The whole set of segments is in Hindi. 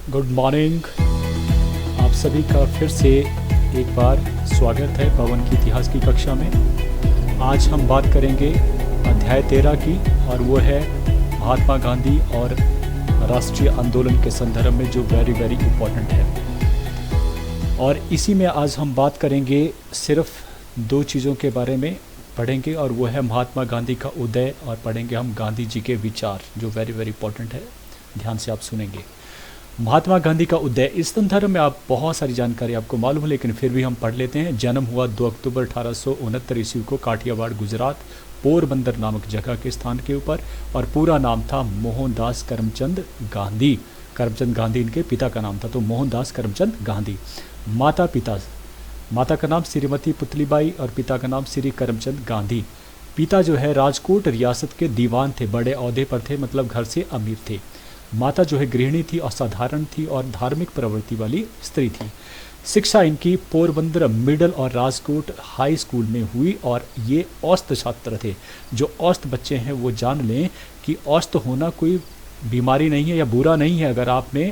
Good morning. आप सभी का फिर से एक बार स्वागत है पवन की इतिहास की कक्षा में। आज हम बात करेंगे अध्याय 13 की, और वो है महात्मा गांधी और राष्ट्रीय आंदोलन के संदर्भ में, जो वेरी वेरी इम्पोर्टेंट है। और इसी में आज हम बात करेंगे, सिर्फ दो चीज़ों के बारे में पढ़ेंगे, और वो है महात्मा गांधी का उदय, और पढ़ेंगे हम गांधी जी के विचार, जो वेरी वेरी इंपॉर्टेंट है। ध्यान से आप सुनेंगे। महात्मा गांधी का उदय, इस संदर्भ में आप बहुत सारी जानकारी आपको मालूम है, लेकिन फिर भी हम पढ़ लेते हैं। जन्म हुआ 2 अक्टूबर 1869 ईस्वी को काठियावाड़ गुजरात, पोरबंदर नामक जगह के स्थान के ऊपर, और पूरा नाम था मोहनदास करमचंद गांधी। करमचंद गांधी इनके पिता का नाम था, तो मोहनदास करमचंद गांधी। माता का नाम श्रीमती पुतलीबाई और पिता का नाम श्री करमचंद गांधी। पिता जो है राजकोट रियासत के दीवान थे, बड़े ओहदे पर थे, मतलब घर से अमीर थे। माता जो है गृहिणी थी, असाधारण थी और धार्मिक प्रवृत्ति वाली स्त्री थी। शिक्षा इनकी पोरबंदर मिडल और राजकोट हाई स्कूल में हुई, और ये औसत छात्र थे। जो औसत बच्चे हैं वो जान लें कि औसत होना कोई बीमारी नहीं है या बुरा नहीं है। अगर आप में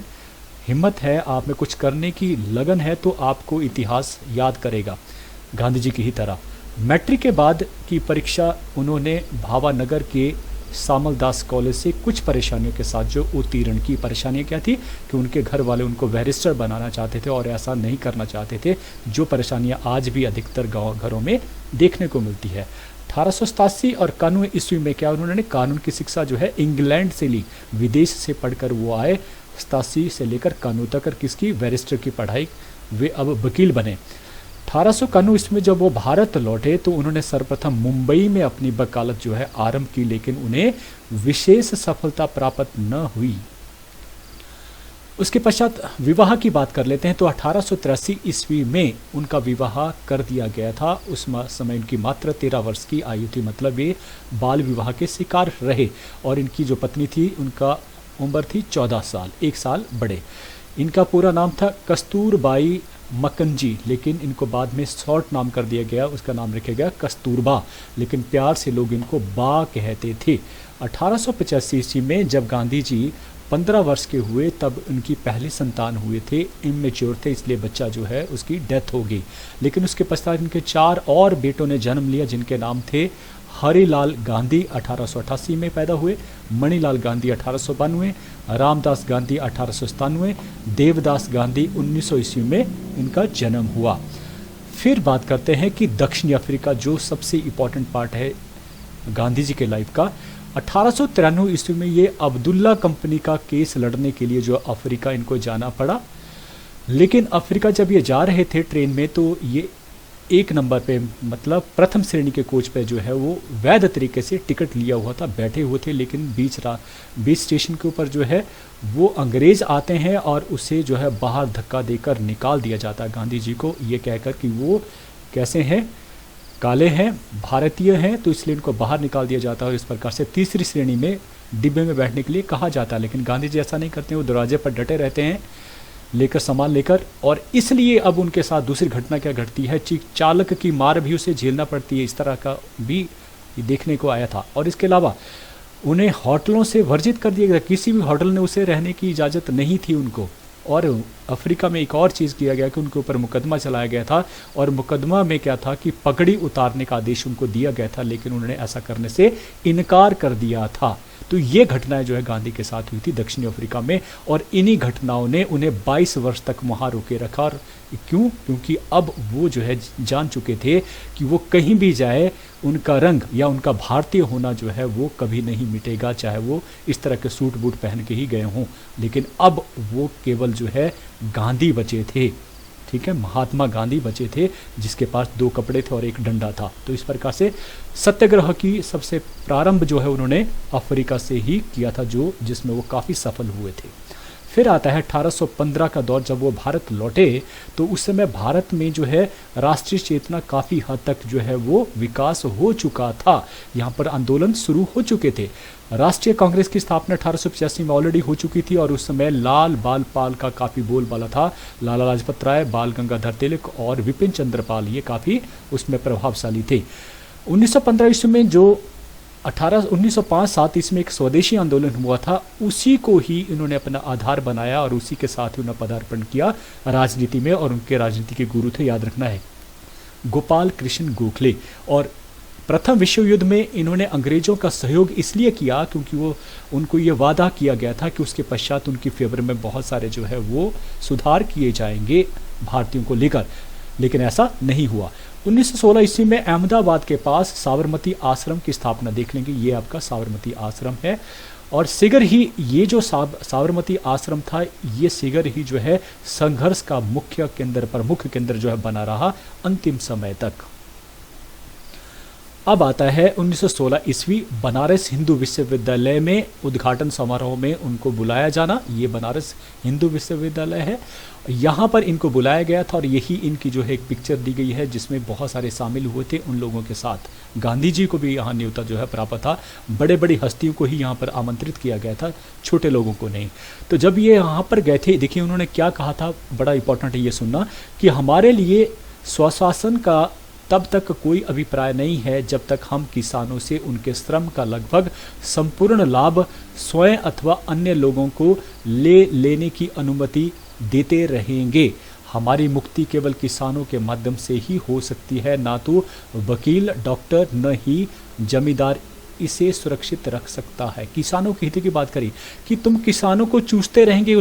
हिम्मत है, आप में कुछ करने की लगन है, तो आपको इतिहास याद करेगा, गांधी जी की ही तरह। मैट्रिक के बाद की परीक्षा उन्होंने भावानगर के सामलदास कॉलेज से कुछ परेशानियों के साथ जो उत्तीर्ण की। परेशानियाँ क्या थी कि उनके घर वाले उनको बैरिस्टर बनाना चाहते थे, और ऐसा नहीं करना चाहते थे, जो परेशानियाँ आज भी अधिकतर गाँव घरों में देखने को मिलती है। 1887 और 91 ईस्वी में क्या उन्होंने कानून की शिक्षा जो है इंग्लैंड से ली, विदेश से पढ़कर वो आए। 87 से लेकर 91 तक किसकी बैरिस्टर की पढ़ाई, वे अब वकील बने। 1891 ईस्वी में जब वो भारत लौटे तो उन्होंने सर्वप्रथम मुंबई में अपनी वकालत जो है आरंभ की, लेकिन उन्हें विशेष सफलता प्राप्त न हुई। उसके पश्चात विवाह की बात कर लेते हैं, तो 1883 ईस्वी में उनका विवाह कर दिया गया था। उस समय इनकी मात्र 13 वर्ष की आयु थी, मतलब वे बाल विवाह के शिकार रहे। और इनकी जो पत्नी थी उनका उम्र थी 14 साल, 1 साल बड़े। इनका पूरा नाम था कस्तूरबाई मक्कनजी, लेकिन इनको बाद में शॉर्ट नाम कर दिया गया, उसका नाम रखा गया कस्तूरबा, लेकिन प्यार से लोग इनको बा कहते थे। 1885 ईस्वी में जब गांधी जी 15 वर्ष के हुए, तब उनकी पहली संतान हुए थे। इमेच्योर थे, इसलिए बच्चा जो है उसकी डेथ हो गई। लेकिन उसके पश्चात इनके 4 और बेटों ने जन्म लिया, जिनके नाम थे हरिलाल गांधी 1888 में पैदा हुए, मणिलाल गांधी 1892, रामदास गांधी 1897, देवदास गांधी 1900 ईस्वी में इनका जन्म हुआ। फिर बात करते हैं कि दक्षिण अफ्रीका, जो सबसे इम्पोर्टेंट पार्ट है गांधी जी के लाइफ का। 1893 ईस्वी में ये अब्दुल्ला कंपनी का केस लड़ने के लिए जो अफ्रीका इनको जाना पड़ा। लेकिन अफ्रीका जब ये जा रहे थे ट्रेन में, तो ये 1 नंबर पे, मतलब प्रथम श्रेणी के कोच पे जो है वो वैध तरीके से टिकट लिया हुआ था, बैठे हुए थे। लेकिन बीच स्टेशन के ऊपर जो है वो अंग्रेज़ आते हैं और उसे जो है बाहर धक्का देकर निकाल दिया जाता है गांधी जी को, ये कहकर कि वो कैसे हैं, काले हैं, भारतीय हैं, तो इसलिए इनको बाहर निकाल दिया जाता है। और इस प्रकार से तीसरी श्रेणी में डिब्बे में बैठने के लिए कहा जाता है। लेकिन गांधी जी ऐसा नहीं करते हैं, वो दरवाजे पर डटे रहते हैं लेकर सामान लेकर। और इसलिए अब उनके साथ दूसरी घटना क्या घटती है, चालक की मार भी उसे झेलना पड़ती है, इस तरह का भी देखने को आया था। और इसके अलावा उन्हें होटलों से वर्जित कर दिया गया, किसी भी होटल ने उसे रहने की इजाज़त नहीं थी उनको। और अफ्रीका में एक और चीज़ किया गया कि उनके ऊपर मुकदमा चलाया गया था, और मुकदमा में क्या था कि पगड़ी उतारने का आदेश उनको दिया गया था, लेकिन उन्होंने ऐसा करने से इनकार कर दिया था। तो ये घटनाएं जो है गांधी के साथ हुई थी दक्षिण अफ्रीका में, और इन्हीं घटनाओं ने उन्हें 22 वर्ष तक वहाँ रोके रखा। और क्यों? क्योंकि अब वो जो है जान चुके थे कि वो कहीं भी जाए, उनका रंग या उनका भारतीय होना जो है वो कभी नहीं मिटेगा, चाहे वो इस तरह के सूट बूट पहन के ही गए हों। लेकिन अब वो केवल जो है गांधी बचे थे, ठीक है, महात्मा गांधी बचे थे, जिसके पास 2 कपड़े थे और 1 डंडा था। तो इस प्रकार से सत्याग्रह की सबसे प्रारंभ जो है उन्होंने अफ्रीका से ही किया था, जिसमें वो काफ़ी सफल हुए थे। फिर आता है 1815 का दौर, जब वो भारत लौटे तो उस समय भारत में जो है राष्ट्रीय चेतना काफ़ी हद तक जो है वो विकास हो चुका था। यहाँ पर आंदोलन शुरू हो चुके थे। राष्ट्रीय कांग्रेस की स्थापना 1885 में ऑलरेडी हो चुकी थी, और उस समय लाल बाल पाल का काफ़ी बोलबाला था। लाला लाजपत राय, बाल गंगाधर तिलक और विपिन चंद्र पाल, ये काफ़ी उसमें प्रभावशाली थे। 1915 ईस्वी में जो 1905-7 ईस्वी में एक स्वदेशी आंदोलन हुआ था, उसी को ही इन्होंने अपना आधार बनाया और उसी के साथ ही उन्होंने पदार्पण किया राजनीति में। और उनके राजनीति के गुरु थे, याद रखना है, गोपाल कृष्ण गोखले। और प्रथम विश्व युद्ध में इन्होंने अंग्रेजों का सहयोग इसलिए किया क्योंकि वो उनको ये वादा किया गया था कि उसके पश्चात उनकी फेवर में बहुत सारे जो है वो सुधार किए जाएंगे भारतीयों को लेकर, लेकिन ऐसा नहीं हुआ। 1916 ईस्वी में अहमदाबाद के पास साबरमती आश्रम की स्थापना देख लेंगे, ये आपका साबरमती आश्रम है। और शीघ्र ही ये जो साबरमती आश्रम था, ये शीघ्र ही जो है संघर्ष का प्रमुख केंद्र जो है बना रहा अंतिम समय तक। अब आता है 1916 ईस्वी, बनारस हिंदू विश्वविद्यालय में उद्घाटन समारोह में उनको बुलाया जाना। ये बनारस हिंदू विश्वविद्यालय है, यहाँ पर इनको बुलाया गया था और यही इनकी जो है एक पिक्चर दी गई है जिसमें बहुत सारे शामिल हुए थे उन लोगों के साथ। गांधी जी को भी यहाँ न्योता जो है प्राप्त था, बड़े बड़ी हस्तियों को ही यहाँ पर आमंत्रित किया गया था, छोटे लोगों को नहीं। तो जब ये यहाँ पर गए थे, देखिए उन्होंने क्या कहा था, बड़ा इंपॉर्टेंट है ये सुनना, कि हमारे लिए स्वशासन का तब तक कोई अभिप्राय नहीं है जब तक हम किसानों से उनके श्रम का लगभग संपूर्ण लाभ स्वयं अथवा अन्य लोगों को लेने की अनुमति देते रहेंगे। हमारी मुक्ति केवल किसानों के माध्यम से ही हो सकती है, ना तो वकील, डॉक्टर, न ही जमींदार इसे सुरक्षित रख सकता है। किसानों के हित की बात करी कि तुम किसानों को चूसते रहेंगे,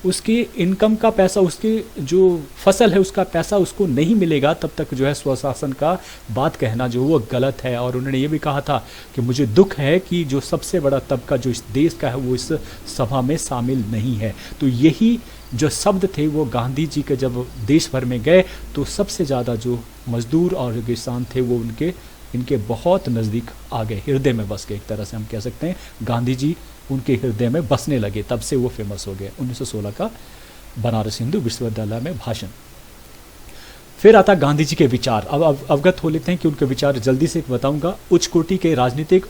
उसकी इनकम का पैसा, उसकी जो फसल है उसका पैसा उसको नहीं मिलेगा, तब तक जो है स्वशासन का बात कहना जो वो गलत है। और उन्होंने ये भी कहा था कि मुझे दुख है कि जो सबसे बड़ा तबका जो इस देश का है वो इस सभा में शामिल नहीं है। तो यही जो शब्द थे वो गांधी जी के जब देश भर में गए तो सबसे ज़्यादा जो मजदूर और किसान थे वो इनके बहुत नज़दीक आ गए, हृदय में बस गए, एक तरह से हम कह सकते हैं। गांधी जी उनके हृदय में बसने लगे, तब से वो फेमस हो गए। 1916 का बनारस हिंदू विश्वविद्यालय में भाषण। फिर आता गांधी जी के विचार। अब अवगत हो लेते हैं कि उनके विचार जल्दी से बताऊंगा। उच्च कोटि के राजनीतिक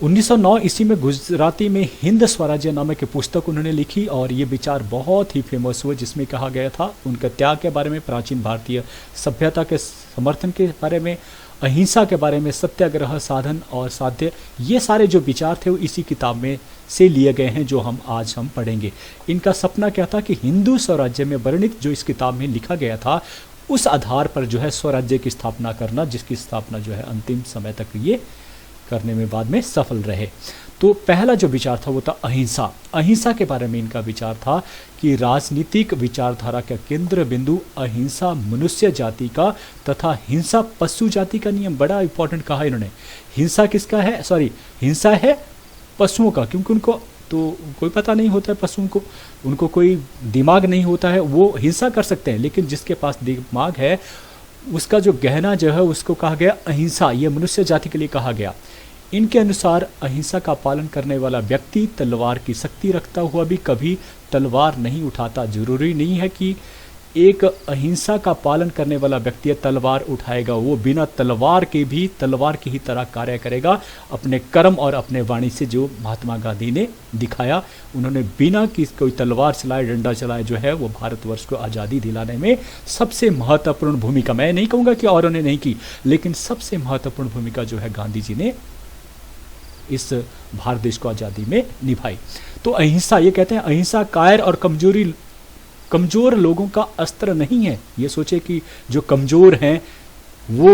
1909 ईस्वी में गुजराती में हिंद स्वराज्य नामक की पुस्तक उन्होंने लिखी और ये विचार बहुत ही फेमस हुए, जिसमें कहा गया था उनके त्याग के बारे में, प्राचीन भारतीय सभ्यता के समर्थन के बारे में, अहिंसा के बारे में, सत्याग्रह, साधन और साध्य, ये सारे जो विचार थे वो इसी किताब में से लिए गए हैं जो आज हम पढ़ेंगे। इनका सपना क्या था कि हिंदू स्वराज्य में वर्णित जो इस किताब में लिखा गया था उस आधार पर जो है स्वराज्य की स्थापना करना, जिसकी स्थापना जो है अंतिम समय तक ये करने में बाद में सफल रहे। तो पहला जो विचार था वो था अहिंसा। अहिंसा के बारे में इनका विचार था कि राजनीतिक विचारधारा का केंद्र बिंदु अहिंसा मनुष्य जाति का तथा हिंसा पशु जाति का नियम। बड़ा इंपॉर्टेंट कहा इन्होंने। हिंसा किसका है, हिंसा है पशुओं का, क्योंकि उनको तो कोई पता नहीं होता है पशुओं को, उनको कोई दिमाग नहीं होता है, वो हिंसा कर सकते हैं, लेकिन जिसके पास दिमाग है उसका जो गहना जो है उसको कहा गया अहिंसा, ये मनुष्य जाति के लिए कहा गया। इनके अनुसार अहिंसा का पालन करने वाला व्यक्ति तलवार की शक्ति रखता हुआ भी कभी तलवार नहीं उठाता। जरूरी नहीं है कि एक अहिंसा का पालन करने वाला व्यक्ति तलवार उठाएगा, वो बिना तलवार के भी तलवार की ही तरह कार्य करेगा अपने कर्म और अपने वाणी से, जो महात्मा गांधी ने दिखाया। उन्होंने बिना कोई तलवार चलाए, डंडा चलाए जो है वो भारतवर्ष को आज़ादी दिलाने में सबसे महत्वपूर्ण भूमिका, मैं नहीं कहूँगा कि औरों ने नहीं की, लेकिन सबसे महत्वपूर्ण भूमिका जो है गांधी जी ने इस भारत देश को आज़ादी में निभाई। तो अहिंसा, ये कहते हैं अहिंसा कायर और कमज़ोर लोगों का अस्त्र नहीं है। ये सोचे कि जो कमज़ोर हैं वो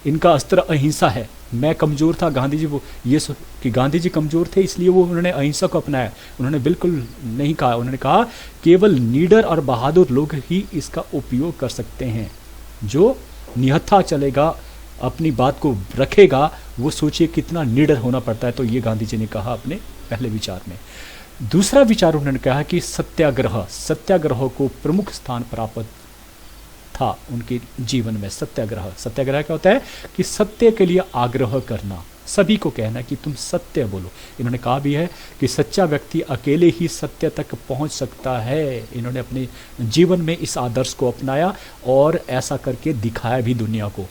इनका अस्त्र अहिंसा है। मैं कमज़ोर था, गांधी जी वो ये कि गांधी जी कमज़ोर थे इसलिए वो उन्होंने अहिंसा को अपनाया। उन्होंने बिल्कुल नहीं कहा, उन्होंने कहा केवल नीडर और बहादुर लोग ही इसका उपयोग कर सकते हैं। जो निहत्था चलेगा, अपनी बात को रखेगा, वो सोचिए कितना निडर होना पड़ता है। तो ये गांधी जी ने कहा अपने पहले विचार में। दूसरा विचार उन्होंने कहा कि सत्याग्रह को प्रमुख स्थान प्राप्त था उनके जीवन में। सत्याग्रह क्या होता है कि सत्य के लिए आग्रह करना, सभी को कहना कि तुम सत्य बोलो। इन्होंने कहा भी है कि सच्चा व्यक्ति अकेले ही सत्य तक पहुंच सकता है। इन्होंने अपने जीवन में इस आदर्श को अपनाया और ऐसा करके दिखाया भी दुनिया को।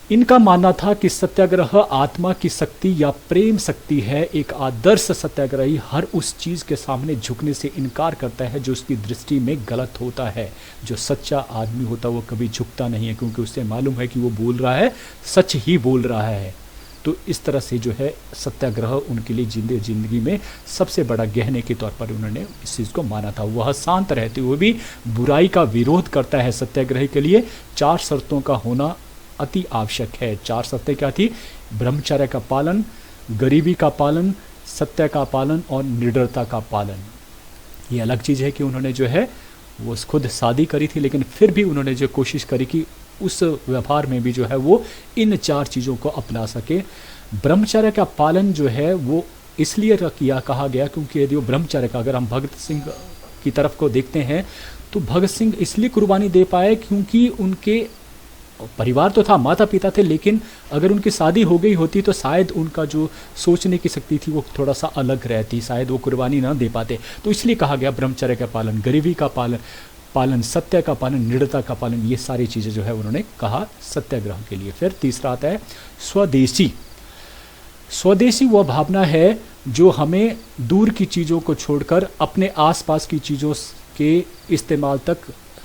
इनका मानना था कि सत्याग्रह आत्मा की शक्ति या प्रेम शक्ति है। एक आदर्श सत्याग्रही हर उस चीज़ के सामने झुकने से इनकार करता है जो उसकी दृष्टि में गलत होता है। जो सच्चा आदमी होता है वो कभी झुकता नहीं है, क्योंकि उसे मालूम है कि वो बोल रहा है, सच ही बोल रहा है। तो इस तरह से जो है सत्याग्रह उनके लिए जिंदगी में सबसे बड़ा गहने के तौर पर उन्होंने इस चीज़ को माना था। वह शांत रहते हुए भी बुराई का विरोध करता है। सत्याग्रह के लिए 4 शर्तों का होना अति आवश्यक है। 4 शर्तें क्या थी? ब्रह्मचर्य का पालन, गरीबी का पालन, सत्य का पालन और निडरता का पालन। ये अलग चीज़ है कि उन्होंने जो है वो खुद शादी करी थी, लेकिन फिर भी उन्होंने जो कोशिश करी कि उस व्यवहार में भी जो है वो इन 4 चीज़ों को अपना सके। ब्रह्मचर्य का पालन जो है वो इसलिए किया कहा गया क्योंकि यदि वो ब्रह्मचर्य का, अगर हम भगत सिंह की तरफ को देखते हैं तो भगत सिंह इसलिए कुर्बानी दे पाए क्योंकि उनके परिवार तो था, माता पिता थे, लेकिन अगर उनकी शादी हो गई होती तो शायद उनका जो सोचने की शक्ति थी वो थोड़ा सा अलग रहती, शायद वो कुर्बानी ना दे पाते। तो इसलिए कहा गया ब्रह्मचर्य का पालन, गरीबी का पालन, सत्य का पालन, निडरता का पालन, ये सारी चीज़ें जो है उन्होंने कहा सत्याग्रह के लिए। फिर तीसरा आता है स्वदेशी। स्वदेशी वह भावना है जो हमें दूर की चीज़ों को छोड़कर अपने आसपास की चीज़ों के इस्तेमाल तक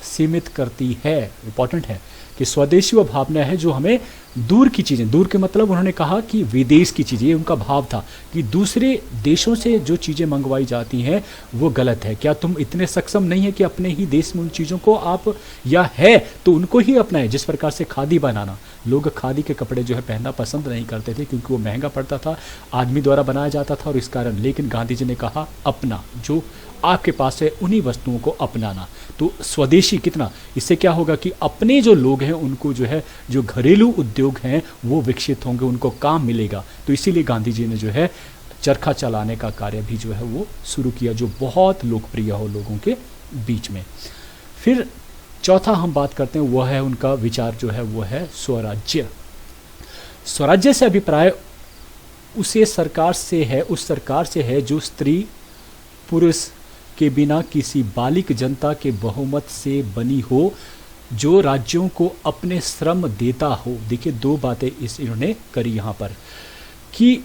सीमित करती है। इम्पॉर्टेंट है कि स्वदेशी वह भावना है जो हमें दूर की चीज़ें, दूर के मतलब उन्होंने कहा कि विदेश की चीज़ें, उनका भाव था कि दूसरे देशों से जो चीज़ें मंगवाई जाती हैं वो गलत है। क्या तुम इतने सक्षम नहीं है कि अपने ही देश में उन चीज़ों को आप, या है तो उनको ही अपनाएं। जिस प्रकार से खादी बनाना, लोग खादी के कपड़े जो है पहनना पसंद नहीं करते थे क्योंकि वो महंगा पड़ता था, आदमी द्वारा बनाया जाता था और इस कारण, लेकिन गांधी जी ने कहा अपना, जो आपके पास है उन्हीं वस्तुओं को अपनाना। तो स्वदेशी कितना, इससे क्या होगा कि अपने जो लोग हैं उनको जो है, जो घरेलू उद्योग हैं वो विकसित होंगे, उनको काम मिलेगा। तो इसीलिए गांधी जी ने जो है चरखा चलाने का कार्य भी जो है वो शुरू किया, जो बहुत लोकप्रिय हो लोगों के बीच में। फिर चौथा हम बात करते हैं, वह है उनका विचार जो है वो है स्वराज्य। स्वराज्य से अभिप्राय उसे सरकार से है, उस सरकार से है जो स्त्री पुरुष के बिना किसी बालिक जनता के बहुमत से बनी हो, जो राज्यों को अपने श्रम देता हो। देखिए 2 बातें इन्होंने करी यहाँ पर कि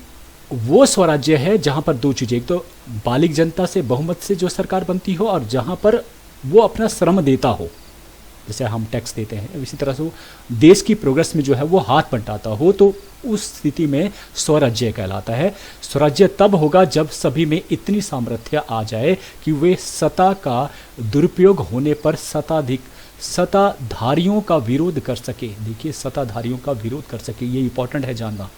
वो स्वराज्य है जहाँ पर 2 चीज़ें, एक तो बालिक जनता से बहुमत से जो सरकार बनती हो और जहाँ पर वो अपना श्रम देता हो, जैसे हम टैक्स देते हैं, इसी तरह से वो देश की प्रोग्रेस में जो है वो हाथ बंटाता हो, तो उस स्थिति में स्वराज्य कहलाता है। स्वराज्य तब होगा जब सभी में इतनी सामर्थ्य आ जाए कि वे सत्ता का दुरुपयोग होने पर सत्ताधारियों का विरोध कर सके। देखिए सत्ताधारियों का विरोध कर सके, ये इंपॉर्टेंट है जानना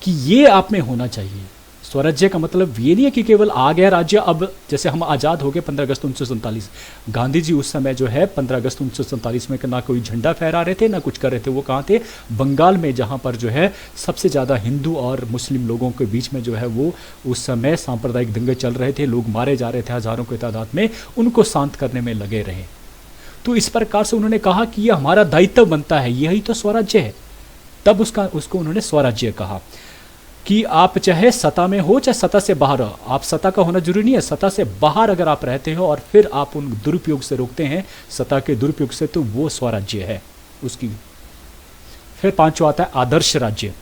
कि ये आप में होना चाहिए। स्वराज्य का मतलब ये नहीं है कि केवल आ गया राज्य, अब जैसे हम आज़ाद हो गए 15 अगस्त 1947, गांधी जी उस समय जो है 15 अगस्त 1947 में ना कोई झंडा फहरा रहे थे ना कुछ कर रहे थे। वो कहाँ थे? बंगाल में, जहाँ पर जो है सबसे ज़्यादा हिंदू और मुस्लिम लोगों के बीच में जो है वो उस समय सांप्रदायिक दंगे चल रहे थे, लोग मारे जा रहे थे हज़ारों की तादाद में, उनको शांत करने में लगे रहे। तो इस प्रकार से उन्होंने कहा कि ये हमारा दायित्व बनता है, यही तो स्वराज्य है। तब उसको उन्होंने स्वराज्य कहा कि आप चाहे सत्ता में हो चाहे सत्ता से बाहर हो, आप सत्ता का होना जरूरी नहीं है, सत्ता से बाहर अगर आप रहते हो और फिर आप उन दुरुपयोग से रोकते हैं, सत्ता के दुरुपयोग से, तो वो स्वराज्य है उसकी। फिर 5वां आता है आदर्श राज्य।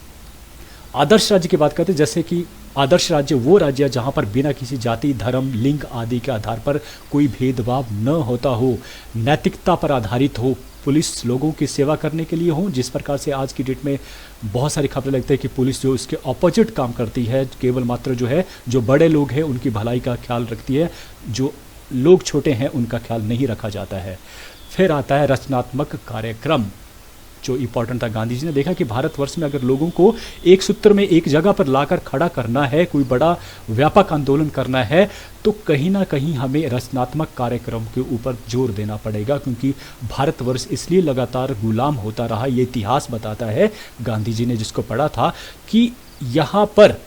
आदर्श राज्य की बात करते हैं, जैसे कि आदर्श राज्य वो राज्य जहाँ पर बिना किसी जाति, धर्म, लिंग आदि के आधार पर कोई भेदभाव न होता हो, नैतिकता पर आधारित हो, पुलिस लोगों की सेवा करने के लिए हो। जिस प्रकार से आज की डेट में बहुत सारी खबरें लगती है कि पुलिस जो इसके ऑपोजिट काम करती है, केवल मात्र जो है जो बड़े लोग हैं उनकी भलाई का ख्याल रखती है, जो लोग छोटे हैं उनका ख्याल नहीं रखा जाता है। फिर आता है रचनात्मक कार्यक्रम, जो इम्पोर्टेंट था। गांधी जी ने देखा कि भारतवर्ष में अगर लोगों को एक सूत्र में एक जगह पर लाकर खड़ा करना है, कोई बड़ा व्यापक आंदोलन करना है, तो कहीं ना कहीं हमें रचनात्मक कार्यक्रम के ऊपर जोर देना पड़ेगा, क्योंकि भारतवर्ष इसलिए लगातार गुलाम होता रहा। ये इतिहास बताता है, गांधी जी ने जिसको पढ़ा था, कि यहाँ पर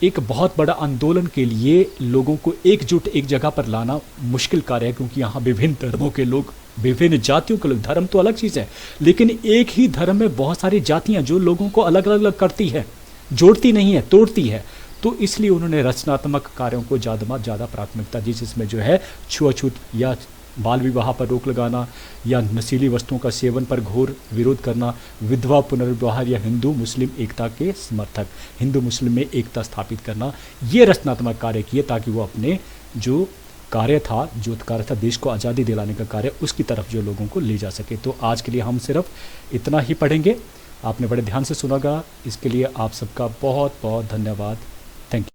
एक बहुत बड़ा आंदोलन के लिए लोगों को एकजुट एक जगह पर लाना मुश्किल कार्य है, क्योंकि यहाँ विभिन्न धर्मों के लोग, विभिन्न जातियों के लोग, धर्म तो अलग चीज़ है, लेकिन एक ही धर्म में बहुत सारी जातियाँ जो लोगों को अलग अलग करती है, जोड़ती नहीं है, तोड़ती है। तो इसलिए उन्होंने रचनात्मक कार्यों को ज़्यादा प्राथमिकता दी, जिसमें जो है छुआछूत या बाल विवाह पर रोक लगाना, या नशीली वस्तुओं का सेवन पर घोर विरोध करना, विधवा पुनर्विवाह, या हिंदू मुस्लिम एकता के समर्थक, हिंदू मुस्लिम में एकता स्थापित करना, ये रचनात्मक कार्य किए, ताकि वो अपने जो कार्य था देश को आज़ादी दिलाने का कार्य, उसकी तरफ जो लोगों को ले जा सके। तो आज के लिए हम सिर्फ इतना ही पढ़ेंगे। आपने बड़े ध्यान से सुनागा, इसके लिए आप सबका बहुत बहुत धन्यवाद।